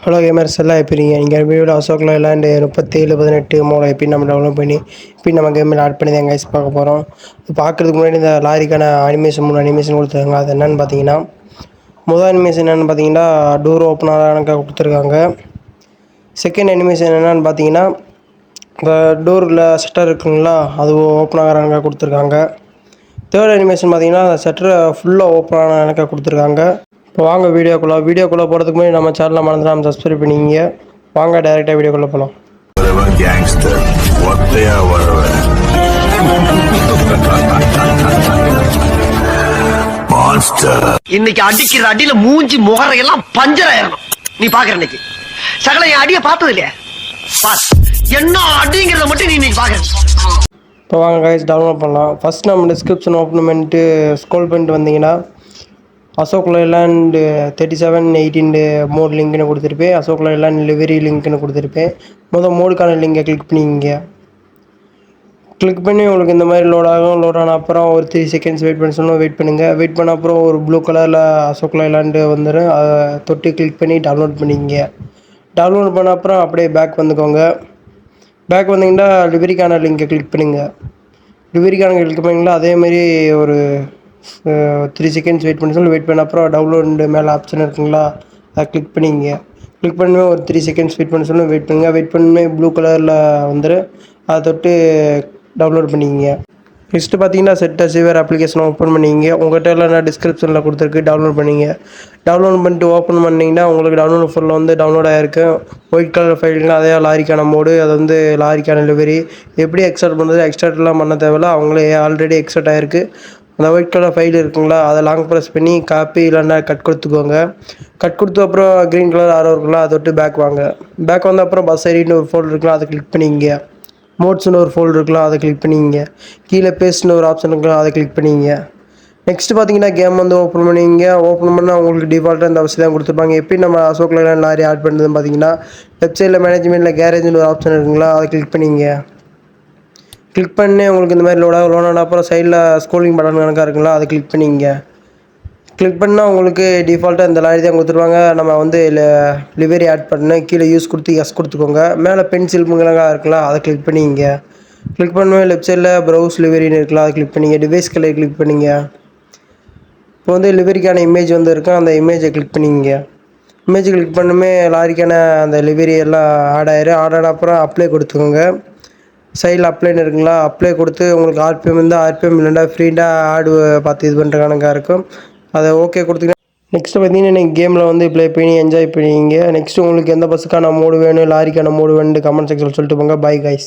Hello gamers எல்லாம் எப்படி நீங்கள் வீடியோவில் அசோக் லைலாண்டு 37-18 மோட எப்படி நம்ம டெவலப் பண்ணி இப்போ நம்ம கேமில் ஆட் பண்ணி தான் கைஸ் பார்க்க போகிறோம். பார்க்குறதுக்கு முன்னாடி இந்த லாரிக்கான அனிமேஷன் 3 அனிமேஷன் கொடுத்துருக்காங்க. அது என்னென்னு பார்த்தீங்கன்னா, முதல் அனிமேஷன் என்னென்னு பார்த்தீங்கன்னா டோர் ஓப்பன் ஆக கொடுத்துருக்காங்க. செகண்ட் அனிமேஷன் என்னென்னு பார்த்தீங்கன்னா இந்த டோரில் ஷட்டர் இருக்குங்களா அது ஓப்பன் ஆகிறாங்க கொடுத்துருக்காங்க. தேர்ட் அனிமேஷன் பார்த்தீங்கன்னா அந்த ஷட்டரை ஃபுல்லாக ஓப்பன் ஆன கணக்காக கொடுத்துருக்காங்க. இப்போ வாங்க வீடியோக்குள்ளே போகிறதுக்கு முன்னாடி நம்ம சேனலை மறந்துடாம சப்ஸ்கிரைப் பண்ணிக்கிங்க. வாங்க டைரெக்டாக வீடியோக்குள்ளே போகலாம். இன்னைக்கு அடிக்கிற அடியில மூஞ்சி முகரையெல்லாம் பஞ்சர் ஆயிரணும். நீ பாக்குற இன்னைக்கு சகல என் அடிய பார்த்தது இல்லையா? என்ன அடிங்கிறத மட்டும் நீ இன்னைக்கு பாக்குற. இப்போ வாங்க கைஸ் டவுன்லோட் பண்ணலாம். ஃபஸ்ட் நம்ம டிஸ்கிரிப்ஷன் ஓப்பன் பண்ணிட்டு ஸ்க்ரோல் பண்ணிட்டு வந்தீங்கன்னா அசோக் லைலாண்ட் 37-18 மோட் லிங்க்னு கொடுத்துருப்பேன். அசோக் லைலாண்ட் லிவரி லிங்க்னு கொடுத்துருப்பேன். மோடுக்கான லிங்கை கிளிக் பண்ணிங்க. கிளிக் பண்ணி உங்களுக்கு இந்த மாதிரி லோட் ஆகும். லோட் ஆன அப்புறம் ஒரு 3 செகண்ட்ஸ் வெயிட் பண்ண சொன்னால் வெயிட் பண்ணுங்கள். வெயிட் பண்ண அப்புறம் ஒரு ப்ளூ கலரில் அசோக் லைலாண்டு வந்துடும். அதை தொட்டு கிளிக் பண்ணி டவுன்லோட் பண்ணிங்க. டவுன்லோட் பண்ண அப்புறம் அப்படியே பேக் வந்துக்கோங்க. பேக் வந்தீங்கன்னா லிவரிக்கான லிங்கை கிளிக் பண்ணுங்கள். லிவரிக்கான கிளிக் பண்ணிங்கன்னா அதேமாரி ஒரு 3 செகண்ட்ஸ் வெயிட் பண்ணி சொல்லி வெயிட் பண்ண அப்புறம் டவுன்லோடு மேலே ஆப்ஷன் இருக்குங்களா அதை கிளிக் பண்ணிங்க. கிளிக் பண்ணி ஒரு 3 செகண்ட்ஸ் வெயிட் பண்ண சொல்லி வெயிட் பண்ணுங்கள். வெயிட் பண்ணி ப்ளூ கலரில் வந்துடும். அதை தொட்டு டவுன்லோட் பண்ணிக்கிங்க. நெக்ஸ்ட்டு பார்த்தீங்கன்னா செட் சிவர் அப்ளிகேஷன் ஓப்பன் பண்ணிங்க. உங்கள்கிட்ட எல்லாம் டிஸ்கிரிப்ஷனில் கொடுத்துருக்கு, டவுன்லோட் பண்ணிங்க. டவுன்லோட் பண்ணிட்டு ஓப்பன் பண்ணிங்கன்னா உங்களுக்கு டவுன்லோட் ஃபுல்லில் வந்து டவுன்லோட் ஆகிருக்கு. ஒயிட் கலர் ஃபைல்னால் அதே லாரிக்கான மோடு, அது வந்து லாரிக்கான டெலிவரி எப்படி எக்ஸ்ட்ராக்ட் பண்ணுறது, எக்ஸ்ட்ராக்ட்லாம் பண்ண தேவையில்ல, அவங்களே ஆல்ரெடி எக்ஸ்ட்ராக்ட் ஆகிருக்கு. அந்த ஒயிட் கலர் ஃபைல் இருக்குங்களா அதை லாங் ப்ரெஸ் பண்ணி காப்பி இல்லைன்னா கட் கொடுத்துக்கோங்க. கட் கொடுத்து அப்புறம் க்ரீன் கலர் ஆரோ இருக்குங்களா அதை தொட்டு பேக் வாங்க. பேக் வந்த அப்புறம் பஸ் ஐடின்னு ஒரு ஃபோல்டர் இருக்கலாம், அதை கிளிக் பண்ணிங்க. மோட்ஸ்னு ஒரு ஃபோல்டர் இருக்கலாம், அதை கிளிக் பண்ணிங்க. கீழே பேஸ்ட்னு ஒரு ஆப்ஷன் இருக்கலாம், அதை கிளிக் பண்ணிங்க. நெக்ஸ்ட் பார்த்தீங்கன்னா கேம் வந்து ஓப்பன் பண்ணிங்க. ஓப்பன் பண்ணால் உங்களுக்கு டிஃபால்ட்டாக இந்த வசதி தான் கொடுத்துருப்பாங்க. எப்படி நம்ம அசோக் லைலாண்ட் லாரி ஆட் பண்ணுறதுன்னு பார்த்தீங்கன்னா வெப்சைட்டில் மேனேஜ்மெண்ட்டில் கேரேஜ்னு ஒரு ஆப்ஷன் இருக்குங்களா, அதை கிளிக் பண்ணிங்க. கிளிக் பண்ணி உங்களுக்கு இந்த மாதிரி லோன் அப்புறம் சைடில் ஸ்க்ரோலிங் பட்டன் கணக்காக இருக்குங்களா, அதை கிளிக் பண்ணிங்க. கிளிக் பண்ணால் உங்களுக்கு டிஃபால்ட்டாக இந்த லாரி தான் கொடுத்துருவாங்க. நம்ம வந்து லிவரி ஆட் பண்ண கீழே யூஸ் கொடுத்து எஸ் கொடுத்துக்கோங்க. மேலே பென்சில் முங்கலங்காக இருக்கலாம், அதை கிளிக் பண்ணிங்க. கிளிக் பண்ணுவேன் லெஃப்ட் சைடில் ப்ரௌஸ் லிவரின்னு இருக்கலாம், அதை கிளிக் பண்ணிங்க. டிவைஸ் கலர் கிளிக் பண்ணிங்க. இப்போ வந்து லிவரிக்கான இமேஜ் வந்து இருக்கும், அந்த இமேஜை கிளிக் பண்ணிங்க. இமேஜ் கிளிக் பண்ணுமே லாரிக்கான அந்த லிவரி எல்லாம் ஆட் ஆன அப்புறம் அப்ளை கொடுத்துக்கோங்க. சைடில் அப்ளைன்னு இருக்குங்களா, அப்ளை கொடுத்து உங்களுக்கு ஆர்பிஎம் இருந்தால் ஆர்பிஎம் இல்லைன்னா ஃப்ரீண்டாக ஆடு பார்த்து இது பண்ணுற கணக்காக இருக்கும். அதை ஓகே கொடுத்தீங்கன்னா நெக்ஸ்ட்டு பார்த்தீங்கன்னா நீங்கள் கேமில் வந்து ப்ளே பண்ணி என்ஜாய் பண்ணிங்க. நெக்ஸ்ட்டு உங்களுக்கு எந்த பஸ்ஸுக்கான மோடு வேணும், லாரிக்கான மோடு வேணும்னு கமெண்ட் செக்ஷனில் சொல்லிட்டு போங்க. Bye guys.